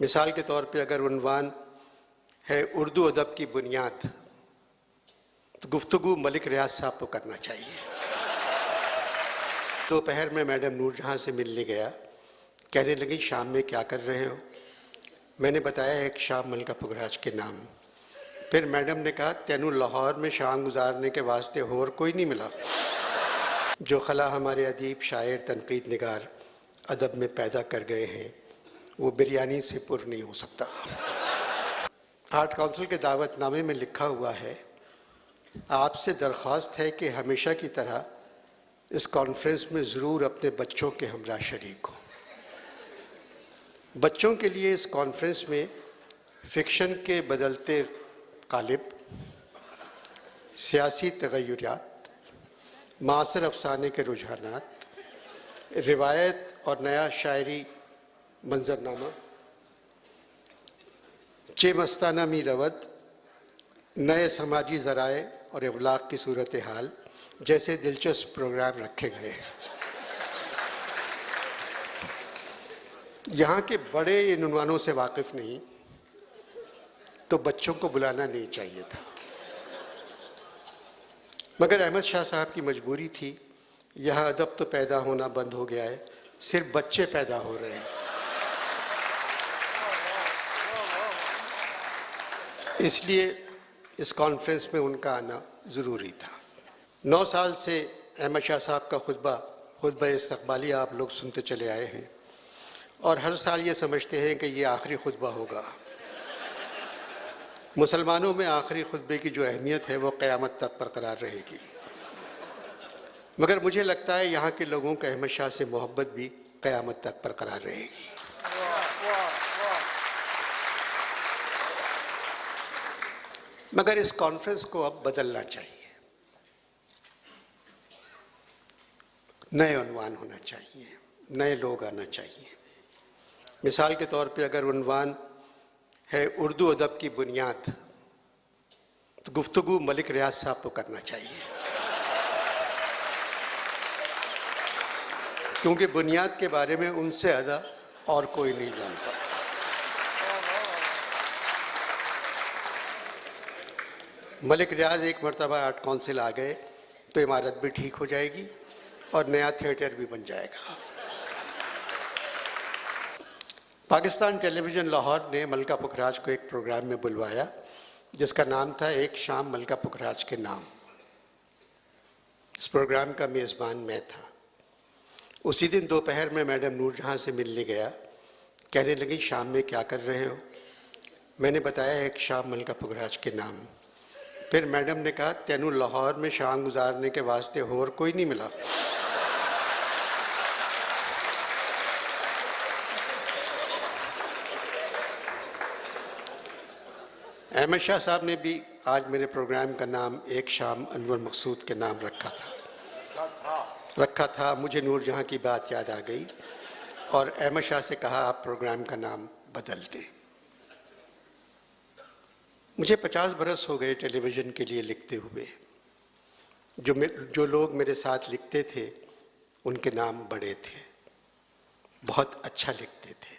मिसाल के तौर पे अगर उन्वान है उर्दू अदब की बुनियाद, तो गुफ्तगू मलिक रियाज साहब को करना चाहिए। दोपहर में मैडम नूरजहां से मिलने गया, कहने लगी शाम में क्या कर रहे हो? मैंने बताया एक शाम मलका पुखराज के नाम। फिर मैडम ने कहा तेनू लाहौर में शाम गुजारने के वास्ते होर कोई नहीं मिला? जो खला हमारे अदीब शायर तनकीद निगार अदब में पैदा कर गए हैं वो बिरयानी से पुर नहीं हो सकता। आर्ट काउंसिल के दावतनामे में लिखा हुआ है, आपसे दरख्वास्त है कि हमेशा की तरह इस कॉन्फ्रेंस में ज़रूर अपने बच्चों के हमरा शरीक हो। बच्चों के लिए इस कॉन्फ्रेंस में फ़िक्शन के बदलते कालिब, सियासी तगय्युरात, मासर अफसाने के रुझानात, रिवायत और नया शायरी मंजरनामा, चे मस्ताना मी रवद, नए समाजी ज़राए और इब्लाग की सूरत हाल जैसे दिलचस्प प्रोग्राम रखे गए हैं। यहाँ के बड़े इन उन्वानों से वाकिफ़ नहीं तो बच्चों को बुलाना नहीं चाहिए था, मगर अहमद शाह साहब की मजबूरी थी। यहाँ अदब तो पैदा होना बंद हो गया है, सिर्फ बच्चे पैदा हो रहे हैं। इसलिए इस कॉन्फ्रेंस में उनका आना ज़रूरी था। 9 साल से अहमद शाह साहब का खुतबा इस्तक़बाली आप लोग सुनते चले आए हैं और हर साल ये समझते हैं कि ये आखिरी खुतबा होगा। मुसलमानों में आखिरी खुतबे की जो अहमियत है वो क़यामत तक बरकरार रहेगी, मगर मुझे लगता है यहाँ के लोगों का अहमद शाह से मोहब्बत भी क़यामत तक बरकरार रहेगी। मगर इस कॉन्फ्रेंस को अब बदलना चाहिए, नए उन्वान होना चाहिए, नए लोग आना चाहिए। मिसाल के तौर पे अगर उन्वान है उर्दू अदब की बुनियाद, तो गुफ्तगू मलिक रियाज साहब को करना चाहिए, क्योंकि बुनियाद के बारे में उनसे ज़्यादा और कोई नहीं जानता। मलिक रियाज एक मरतबा आर्ट काउंसिल आ गए तो इमारत भी ठीक हो जाएगी और नया थिएटर भी बन जाएगा। पाकिस्तान टेलीविज़न लाहौर ने मलका पुखराज को एक प्रोग्राम में बुलवाया जिसका नाम था एक शाम मलका पुखराज के नाम। इस प्रोग्राम का मेज़बान मैं था। उसी दिन दोपहर में मैडम नूरजहां से मिलने गया, कहने लगी शाम में क्या कर रहे हो? मैंने बताया एक शाम मलका पुखराज के नाम। फिर मैडम ने कहा तेनू लाहौर में शाम गुजारने के वास्ते होर कोई नहीं मिला? अहमद शाह साहब ने भी आज मेरे प्रोग्राम का नाम एक शाम अनवर मकसूद के नाम रखा था। मुझे नूरजहां की बात याद आ गई और अहमद शाह से कहा आप प्रोग्राम का नाम बदल दें। मुझे 50 बरस हो गए टेलीविज़न के लिए लिखते हुए। जो लोग मेरे साथ लिखते थे उनके नाम बड़े थे, बहुत अच्छा लिखते थे।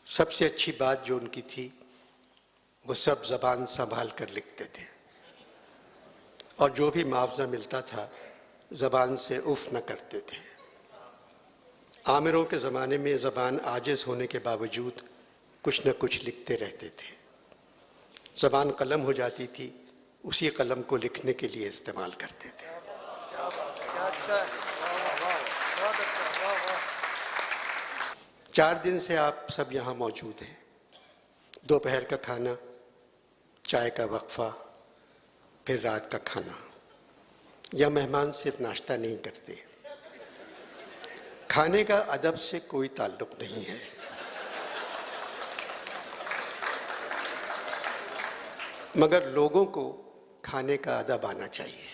सबसे अच्छी बात जो उनकी थी वो सब ज़बान संभाल कर लिखते थे और जो भी मुआवजा मिलता था ज़बान से उफ न करते थे। आमिरों के ज़माने में ज़बान आजिज़ होने के बावजूद कुछ न कुछ लिखते रहते थे। ज़बान कलम हो जाती थी, उसी कलम को लिखने के लिए इस्तेमाल करते थे। 4 दिन से आप सब यहाँ मौजूद हैं। दोपहर का खाना, चाय का वक्फा, फिर रात का खाना। यह मेहमान सिर्फ नाश्ता नहीं करते। खाने का अदब से कोई ताल्लुक नहीं है, मगर लोगों को खाने का अदब आना चाहिए।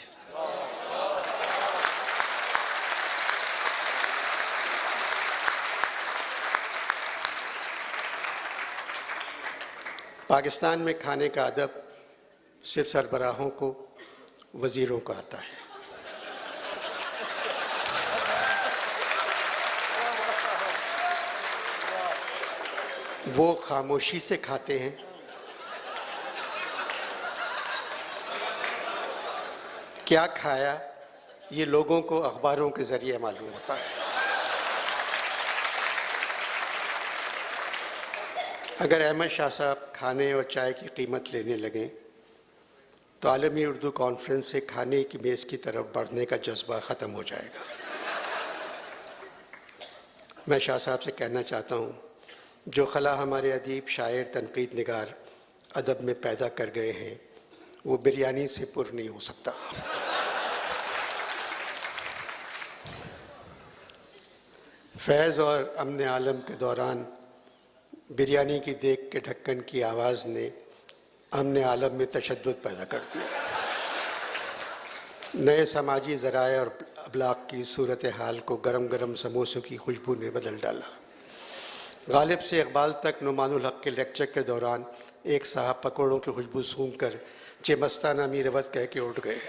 पाकिस्तान में खाने का अदब सिर्फ सरबराहों को, वज़ीरों को आता है। वो खामोशी से खाते हैं, क्या खाया ये लोगों को अखबारों के जरिए मालूम होता है। अगर अहमद शाह साहब खाने और चाय की कीमत लेने लगें तो आलमी उर्दू कॉन्फ्रेंस से खाने की मेज़ की तरफ बढ़ने का जज्बा ख़त्म हो जाएगा। मैं शाह साहब से कहना चाहता हूँ, जो खला हमारे अदीब, शायर, तनकीद निगार अदब में पैदा कर गए हैं वो बिरयानी से पुर नहीं हो सकता। फैज़ और अमन आलम के दौरान बिरयानी की देग के ढक्कन की आवाज़ ने अमन आलम में तशद्दुद पैदा कर दिया। नए समाजी ज़राए और अबलाग की सूरत हाल को गरम गरम समोसों की खुशबू ने बदल डाला। गालिब से इकबाल तक नुमानुल हक के लेक्चर के दौरान एक साहब पकौड़ों की खुशबू सूंघ कर चिमस्ताना मीरवत कह के उठ गए।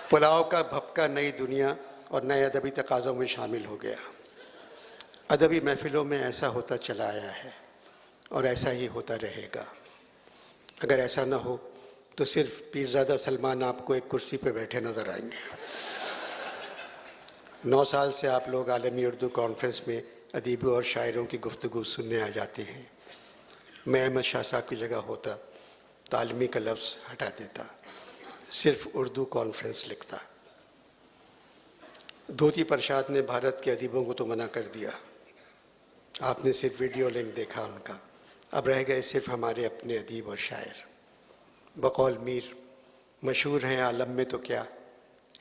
पुलाव का भपका नई दुनिया और नए अदबी तकाज़ों में शामिल हो गया। अदबी महफिलों में ऐसा होता चला आया है और ऐसा ही होता रहेगा। अगर ऐसा ना हो तो सिर्फ पीरज़ादा सलमान आपको एक कुर्सी पर बैठे नज़र आएंगे। 9 साल से आप लोग आलमी उर्दू कॉन्फ्रेंस में अदीबों और शायरों की गुफ्तगू सुनने आ जाते हैं। मैं अहमद शाह साहब की जगह होता तो आलमी का लफ्ज़ हटा देता, सिर्फ उर्दू कॉन्फ्रेंस लिखता। धोती प्रसाद ने भारत के अदीबों को तो मना कर दिया, आपने सिर्फ वीडियो लिंक देखा उनका। अब रह गए सिर्फ हमारे अपने अदीब और शायर। बकौल मीर, मशहूर हैं आलम में तो क्या,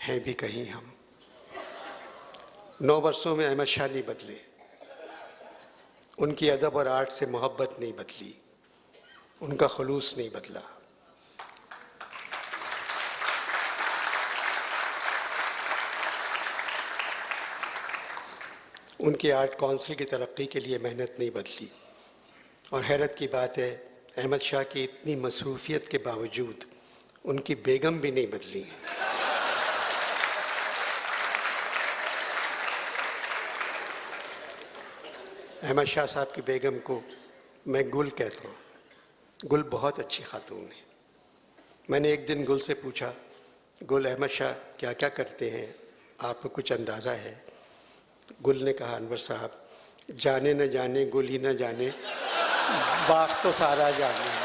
हैं भी कहीं हम। 9 वर्षों में अहमद शाह नहीं बदले, उनकी अदब और आर्ट से मोहब्बत नहीं बदली, उनका खलूस नहीं बदला। उनकी आर्ट काउंसिल की तरक्की के लिए मेहनत नहीं बदली। और हैरत की बात है, अहमद शाह की इतनी मसरूफियत के बावजूद उनकी बेगम भी नहीं बदली। अहमद शाह साहब की बेगम को मैं गुल कहता हूँ। गुल बहुत अच्छी खातून है। मैंने एक दिन गुल से पूछा, गुल अहमद शाह क्या क्या करते हैं, आपको कुछ अंदाज़ा है? गुल ने कहा, अनवर साहब जाने न जाने गुल ही न जाने, बाग तो सारा जाने।